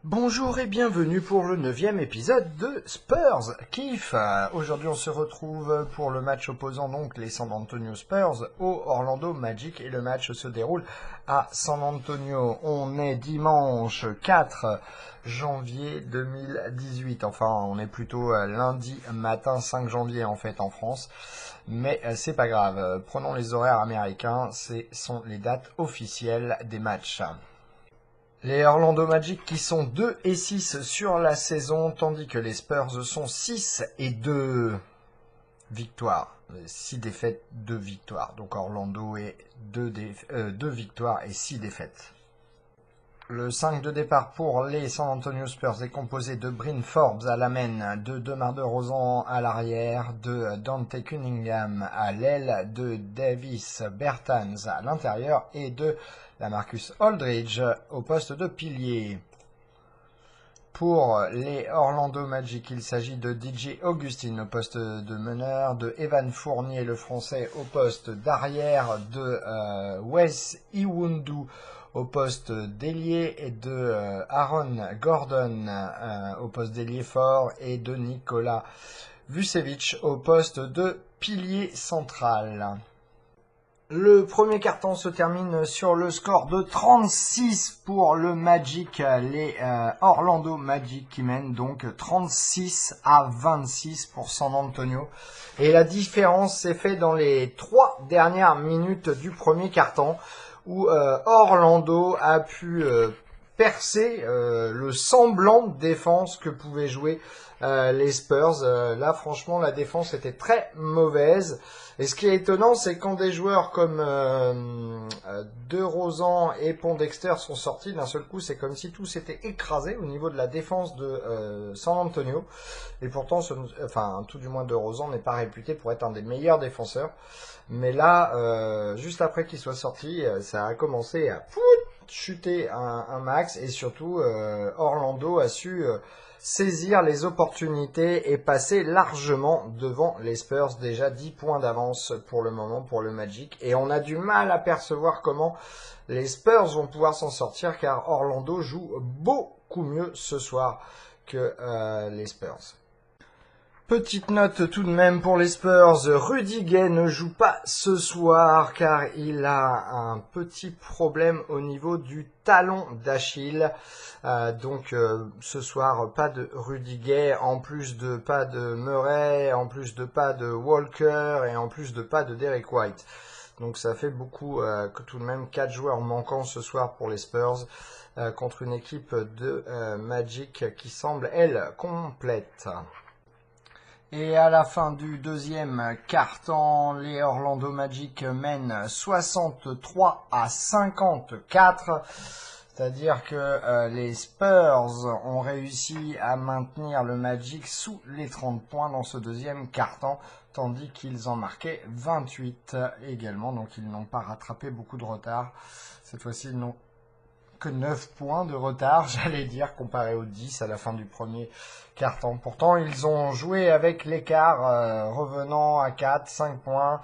Bonjour et bienvenue pour le 9e épisode de Spurs Kiff. Aujourd'hui on se retrouve pour le match opposant donc les San Antonio Spurs au Orlando Magic et le match se déroule à San Antonio. On est dimanche 4 janvier 2018, enfin on est plutôt lundi matin 5 janvier en fait en France. Mais c'est pas grave, prenons les horaires américains, ce sont les dates officielles des matchs. Les Orlando Magic qui sont 2 et 6 sur la saison, tandis que les Spurs sont 6 et 2 victoires. 6 défaites, 2 victoires. Donc Orlando est 2 victoires et 6 défaites. Le 5 de départ pour les San Antonio Spurs est composé de Bryn Forbes à la main, de DeMar DeRozan à l'arrière, de Dante Cunningham à l'aile, de Davis Bertans à l'intérieur et de LaMarcus Aldridge au poste de pilier. Pour les Orlando Magic, il s'agit de DJ Augustin au poste de meneur, de Evan Fournier le français au poste d'arrière, de Wes Iwundu au poste d'ailier et de Aaron Gordon au poste d'ailier fort et de Nikola Vucevic au poste de pilier central. Le premier carton se termine sur le score de 36 pour le Magic, les Orlando Magic qui mènent donc 36-26 pour San Antonio. Et la différence s'est faite dans les 3 dernières minutes du premier carton où Orlando a pu percer le semblant de défense que pouvaient jouer les Spurs. Là franchement la défense était très mauvaise. Et ce qui est étonnant, c'est quand des joueurs comme DeRozan et Pondexter sont sortis, d'un seul coup, c'est comme si tout s'était écrasé au niveau de la défense de San Antonio. Et pourtant, tout du moins DeRozan n'est pas réputé pour être un des meilleurs défenseurs. Mais là, juste après qu'il soit sorti, ça a commencé à chuter un max. Et surtout, Orlando a su saisir les opportunités et passer largement devant les Spurs, déjà 10 points d'avance pour le moment pour le Magic, et on a du mal à percevoir comment les Spurs vont pouvoir s'en sortir car Orlando joue beaucoup mieux ce soir que les Spurs. Petite note tout de même pour les Spurs, Rudy Gay ne joue pas ce soir car il a un petit problème au niveau du talon d'Achille. Donc ce soir pas de Rudy Gay, en plus de pas de Murray, en plus de pas de Walker et en plus de pas de Derek White. Donc ça fait beaucoup, que tout de même 4 joueurs manquants ce soir pour les Spurs contre une équipe de Magic qui semble elle complète. Et à la fin du deuxième quart-temps, les Orlando Magic mènent 63-54. C'est-à-dire que les Spurs ont réussi à maintenir le Magic sous les 30 points dans ce deuxième quart-temps, tandis qu'ils en marquaient 28 également. Donc ils n'ont pas rattrapé beaucoup de retard. Cette fois-ci, ils n'ont que 9 points de retard, j'allais dire, comparé aux 10 à la fin du premier quart-temps. Pourtant, ils ont joué avec l'écart, revenant à 4, 5 points.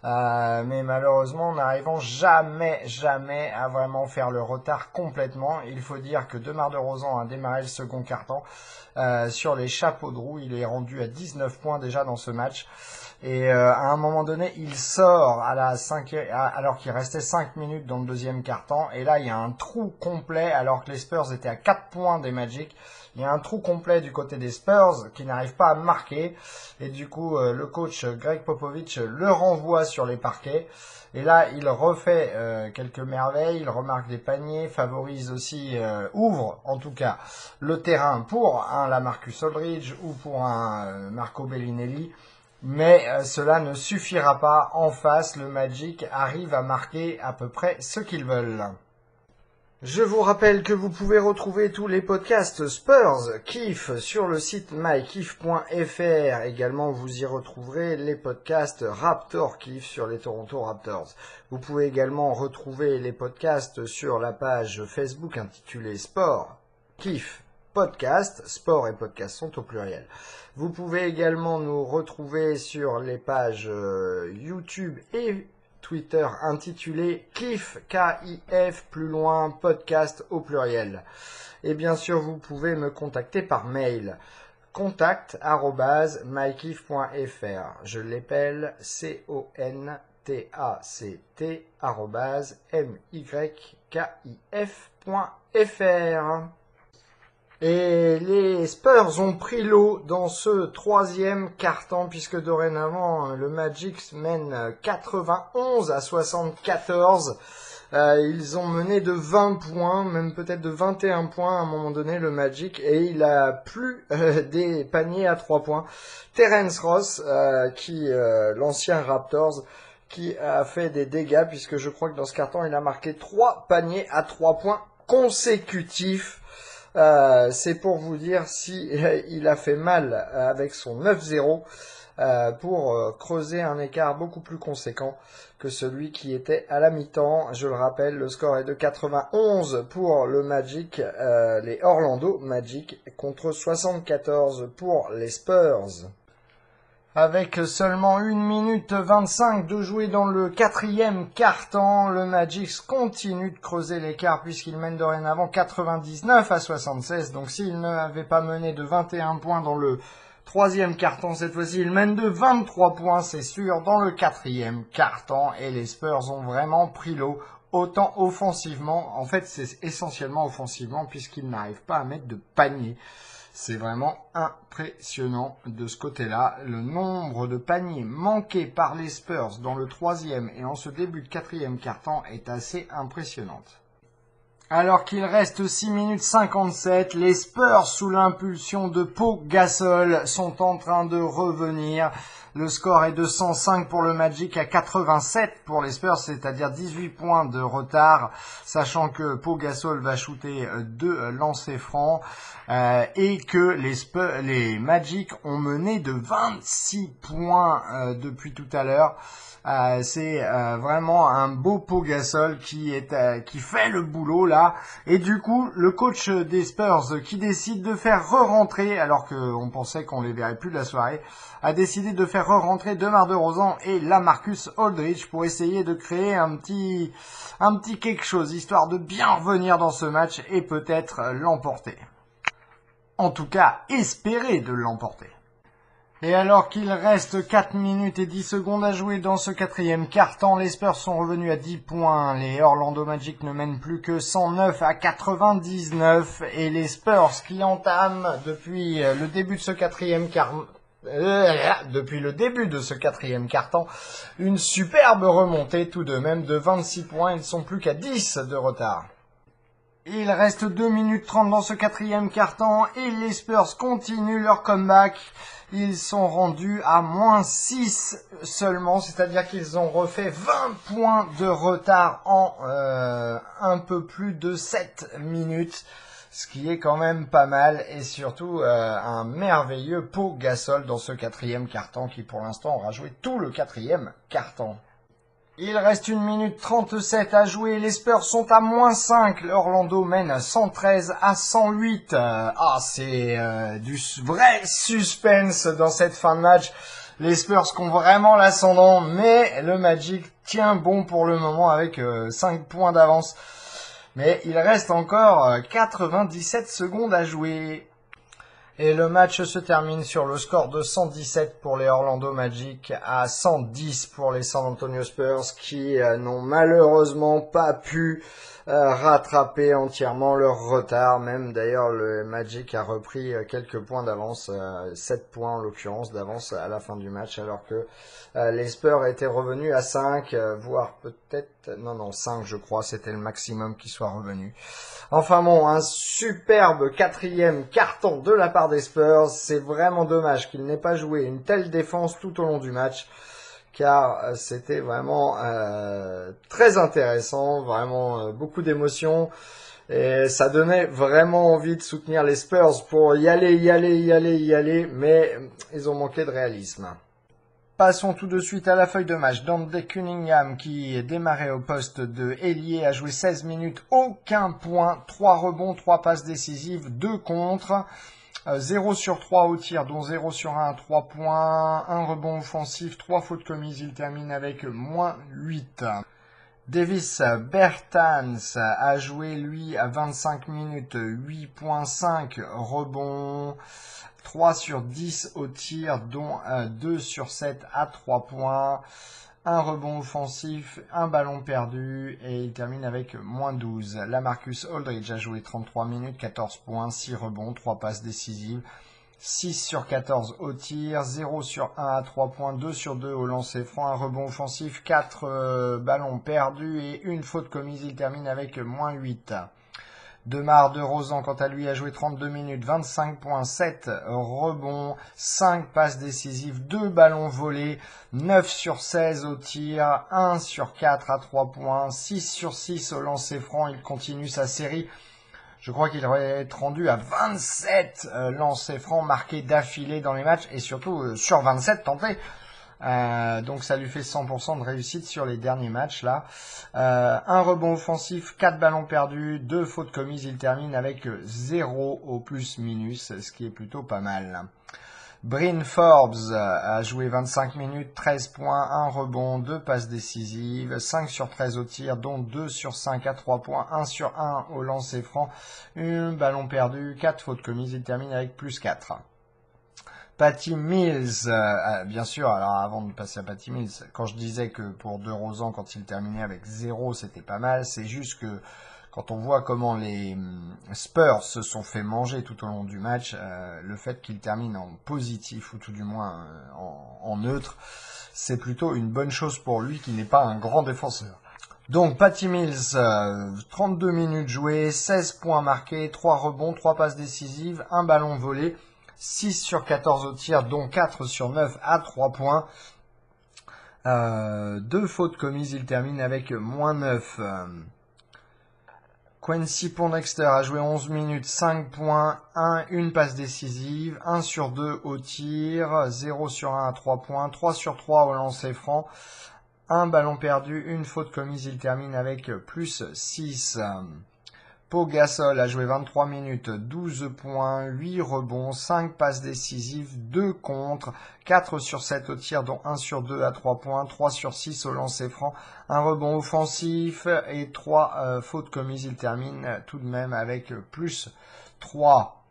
Mais malheureusement, n'arrivant jamais à vraiment faire le retard complètement. Il faut dire que DeMar DeRozan a démarré le second quart-temps sur les chapeaux de roue. Il est rendu à 19 points déjà dans ce match. Et à un moment donné, il sort à la alors qu'il restait 5 minutes dans le deuxième quart-temps. Et là, il y a un trou complet alors que les Spurs étaient à 4 points des Magic. Il y a un trou complet du côté des Spurs qui n'arrivent pas à marquer. Et du coup, le coach Greg Popovich le renvoie sur les parquets. Et là, il refait quelques merveilles. Il remarque des paniers, favorise aussi, ouvre en tout cas le terrain pour un LaMarcus Aldridge ou pour un Marco Bellinelli. Mais cela ne suffira pas. En face, le Magic arrive à marquer à peu près ce qu'ils veulent. Je vous rappelle que vous pouvez retrouver tous les podcasts Spurs Kiff sur le site mykiff.fr. Également, vous y retrouverez les podcasts Raptor Kiff sur les Toronto Raptors. Vous pouvez également retrouver les podcasts sur la page Facebook intitulée Sport Kiff Podcast. Sport et podcast sont au pluriel. Vous pouvez également nous retrouver sur les pages YouTube et Twitter intitulé KIF, K-I-F, plus loin, podcast au pluriel. Et bien sûr, vous pouvez me contacter par mail. contact@mykif.fr. Je l'appelle contact@mykif.fr. Et les Spurs ont pris l'eau dans ce troisième quart-temps puisque dorénavant le Magic mène 91-74. Ils ont mené de 20 points, même peut-être de 21 points à un moment donné le Magic, et il a plus des paniers à 3 points. Terence Ross, l'ancien Raptors, qui a fait des dégâts puisque je crois que dans ce quart-temps il a marqué 3 paniers à 3 points consécutifs. C'est pour vous dire si il a fait mal avec son 9-0 pour creuser un écart beaucoup plus conséquent que celui qui était à la mi-temps. Je le rappelle, le score est de 91 pour le Magic, les Orlando Magic, contre 74 pour les Spurs. Avec seulement 1 minute 25 de jouer dans le quatrième quart-temps, le Magic continue de creuser l'écart puisqu'il mène dorénavant 99-76. Donc s'il n'avait pas mené de 21 points dans le troisième quart-temps, cette fois-ci il mène de 23 points, c'est sûr, dans le quatrième quart-temps. Et les Spurs ont vraiment pris l'eau, autant offensivement, en fait c'est essentiellement offensivement puisqu'ils n'arrivent pas à mettre de panier. C'est vraiment impressionnant de ce côté-là. Le nombre de paniers manqués par les Spurs dans le troisième et en ce début de quatrième quart-temps est assez impressionnante. Alors qu'il reste 6 minutes 57, les Spurs, sous l'impulsion de Pau Gasol, sont en train de revenir. Le score est de 105 pour le Magic à 87 pour les Spurs, c'est-à-dire 18 points de retard, sachant que Pau Gasol va shooter 2 lancers francs et que les Magic ont mené de 26 points depuis tout à l'heure. C'est vraiment un beau Pau Gasol qui fait le boulot là, et du coup le coach des Spurs qui décide de faire re-rentrer, alors qu'on pensait qu'on les verrait plus de la soirée, a décidé de faire re-rentrer DeMar DeRozan et LaMarcus Aldridge pour essayer de créer un petit quelque chose, histoire de bien revenir dans ce match et peut-être l'emporter. En tout cas, espérer de l'emporter. Et alors qu'il reste 4 minutes et 10 secondes à jouer dans ce quatrième quart-temps, les Spurs sont revenus à 10 points. Les Orlando Magic ne mènent plus que 109-99 et les Spurs qui entament depuis le début de ce quatrième quart-temps, une superbe remontée tout de même de 26 points. Ils ne sont plus qu'à 10 de retard. Il reste 2 minutes 30 dans ce quatrième quart-temps et les Spurs continuent leur comeback. Ils sont rendus à -6 seulement, c'est-à-dire qu'ils ont refait 20 points de retard en un peu plus de 7 minutes, ce qui est quand même pas mal, et surtout un merveilleux Pau Gasol dans ce quatrième quart-temps qui pour l'instant aura joué tout le quatrième quart-temps. Il reste 1 minute 37 à jouer, les Spurs sont à -5, l'Orlando mène 113-108. C'est du vrai suspense dans cette fin de match. Les Spurs qui ont vraiment l'ascendant, mais le Magic tient bon pour le moment avec 5 points d'avance. Mais il reste encore 97 secondes à jouer. Et le match se termine sur le score de 117 pour les Orlando Magic à 110 pour les San Antonio Spurs qui n'ont malheureusement pas pu rattraper entièrement leur retard. Même d'ailleurs le Magic a repris quelques points d'avance, 7 points en l'occurrence d'avance à la fin du match, alors que les Spurs étaient revenus à 5, voire peut-être, 5 je crois, c'était le maximum qui soit revenu. Enfin bon, un superbe quatrième carton de la part des Spurs. C'est vraiment dommage qu'il n'ait pas joué une telle défense tout au long du match, car c'était vraiment très intéressant, vraiment beaucoup d'émotions. Et ça donnait vraiment envie de soutenir les Spurs pour y aller, mais ils ont manqué de réalisme. Passons tout de suite à la feuille de match. Dante Cunningham, qui est démarré au poste de ailier, a joué 16 minutes, aucun point, 3 rebonds, 3 passes décisives, 2 contres. 0 sur 3 au tir, dont 0 sur 1 à 3 points, 1 rebond offensif, 3 fautes commises, il termine avec moins 8. Davis Bertans a joué lui à 25 minutes, 8.5 rebonds, 3 sur 10 au tir, dont 2 sur 7 à 3 points. Un rebond offensif, un ballon perdu et il termine avec moins 12. LaMarcus Aldridge a joué 33 minutes, 14 points, 6 rebonds, 3 passes décisives, 6 sur 14 au tir, 0 sur 1 à 3 points, 2 sur 2 au lancer franc, un rebond offensif, 4 ballons perdus et une faute commise. Il termine avec moins 8. DeMar DeRozan, quant à lui, a joué 32 minutes, 25 points, 7 rebonds, 5 passes décisives, 2 ballons volés, 9 sur 16 au tir, 1 sur 4 à 3 points, 6 sur 6 au lancer franc. Il continue sa série. Je crois qu'il aurait être rendu à 27 lancers francs marqués d'affilée dans les matchs et surtout sur 27 tentés. Donc ça lui fait 100% de réussite sur les derniers matchs là. Un rebond offensif, 4 ballons perdus, 2 fautes commises. Il termine avec 0 au plus-minus, ce qui est plutôt pas mal. Bryn Forbes a joué 25 minutes, 13 points, 1 rebond, 2 passes décisives, 5 sur 13 au tir, dont 2 sur 5 à 3 points, 1 sur 1 au lancer franc, un ballon perdu, 4 fautes commises. Il termine avec plus 4. Patty Mills, bien sûr, alors avant de passer à Patty Mills, quand je disais que pour DeRozan, quand il terminait avec 0, c'était pas mal, c'est juste que quand on voit comment les Spurs se sont fait manger tout au long du match, le fait qu'il termine en positif, ou tout du moins en neutre, c'est plutôt une bonne chose pour lui qui n'est pas un grand défenseur. Donc Patty Mills, 32 minutes jouées, 16 points marqués, 3 rebonds, 3 passes décisives, 1 ballon volé, 6 sur 14 au tir, dont 4 sur 9 à 3 points. 2 fautes commises, il termine avec moins 9. Quincy Pondexter a joué 11 minutes, 5 points, 1 passe décisive, 1 sur 2 au tir, 0 sur 1 à 3 points, 3 sur 3 au lancer franc, 1 ballon perdu, 1 faute commise. Il termine avec plus 6. Pau Gasol a joué 23 minutes, 12 points, 8 rebonds, 5 passes décisives, 2 contre, 4 sur 7 au tir, dont 1 sur 2 à 3 points, 3 sur 6 au lancer franc, 1 rebond offensif et 3 fautes commises. Il termine tout de même avec plus 3.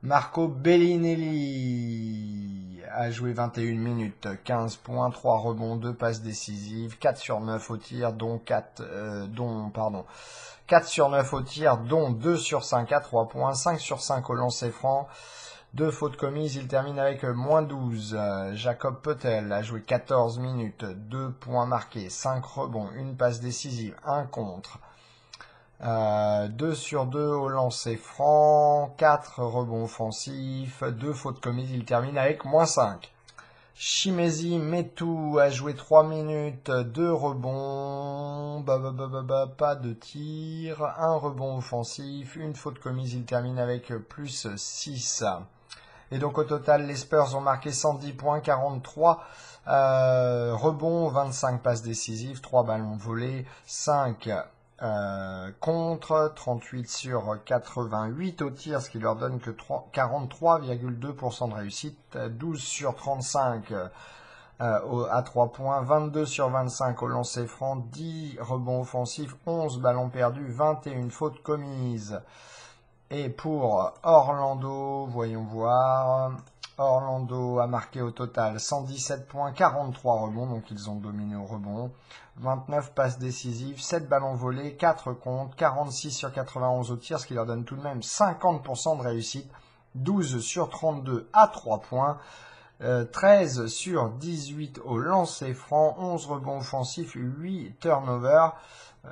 Marco Bellinelli a joué 21 minutes, 15 points, 3 rebonds, 2 passes décisives, 4 sur 9 au tir, dont 4 sur 9 au tir, dont 2 sur 5 à 3 points, 5 sur 5 au lancer franc, 2 fautes commises. Il termine avec moins 12. Jacob Poeltl a joué 14 minutes, 2 points marqués, 5 rebonds, 1 passe décisive, 1 contre. 2 sur 2 au lancer franc, 4 rebonds offensifs, 2 fautes commises. Il termine avec moins 5. Chimezie Metu a joué 3 minutes, 2 rebonds, pas de tir, 1 rebond offensif, 1 faute commise. Il termine avec plus 6. Et donc au total, les Spurs ont marqué 110 points, 43 rebonds, 25 passes décisives, 3 ballons volés, 5 contre, 38 sur 88 au tir, ce qui leur donne que 43,2% de réussite, 12 sur 35 à 3 points, 22 sur 25 au lancer franc, 10 rebonds offensifs, 11 ballons perdus, 21 fautes commises. Et pour Orlando, voyons voir, Orlando a marqué au total 117 points, 43 rebonds, donc ils ont dominé au rebond, 29 passes décisives, 7 ballons volés, 4 contre, 46 sur 91 au tir, ce qui leur donne tout de même 50% de réussite, 12 sur 32 à 3 points, 13 sur 18 au lancer franc, 11 rebonds offensifs, 8 turnovers,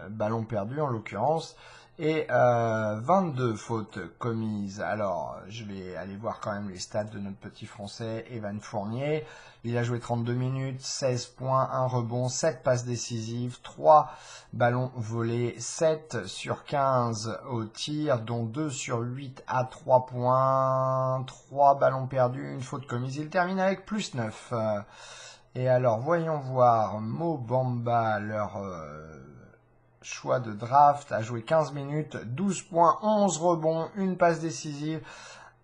ballons perdus en l'occurrence, et 22 fautes commises. Alors, je vais aller voir quand même les stats de notre petit français, Evan Fournier. Il a joué 32 minutes, 16 points, 1 rebond, 7 passes décisives, 3 ballons volés, 7 sur 15 au tir, dont 2 sur 8 à 3 points, 3 ballons perdus, 1 faute commise. Il termine avec plus 9. Et alors, voyons voir Mo Bamba, leur choix de draft, a joué 15 minutes, 12 points, 11 rebonds, 1 passe décisive,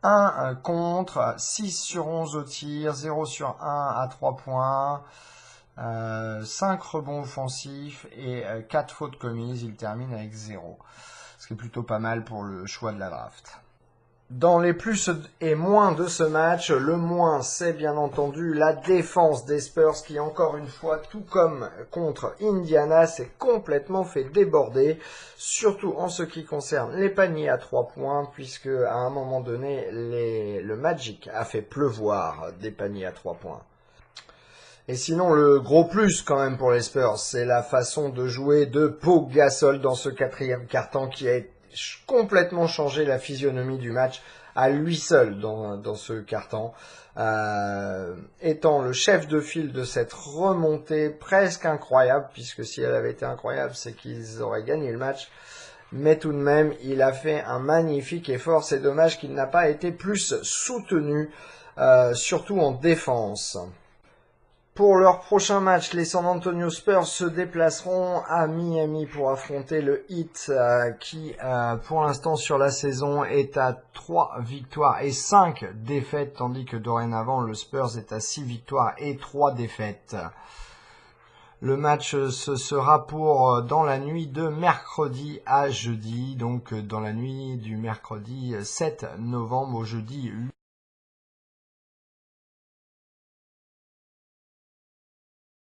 1 contre, 6 sur 11 au tir, 0 sur 1 à 3 points, 5 rebonds offensifs et 4 fautes commises. Il termine avec 0. Ce qui est plutôt pas mal pour le choix de la draft. Dans les plus et moins de ce match, le moins c'est bien entendu la défense des Spurs qui encore une fois, tout comme contre Indiana, s'est complètement fait déborder, surtout en ce qui concerne les paniers à 3 points, puisque à un moment donné, le Magic a fait pleuvoir des paniers à 3 points. Et sinon, le gros plus quand même pour les Spurs, c'est la façon de jouer de Pau Gasol dans ce quatrième quart-temps qui a complètement changé la physionomie du match à lui seul dans ce quart-temps, étant le chef de file de cette remontée presque incroyable, puisque si elle avait été incroyable, c'est qu'ils auraient gagné le match. Mais tout de même, il a fait un magnifique effort. C'est dommage qu'il n'a pas été plus soutenu, surtout en défense. Pour leur prochain match, les San Antonio Spurs se déplaceront à Miami pour affronter le Heat qui, pour l'instant sur la saison, est à 3 victoires et 5 défaites, tandis que dorénavant, le Spurs est à 6 victoires et 3 défaites. Le match ce sera pour dans la nuit de mercredi à jeudi, donc dans la nuit du mercredi 7 novembre au jeudi 8.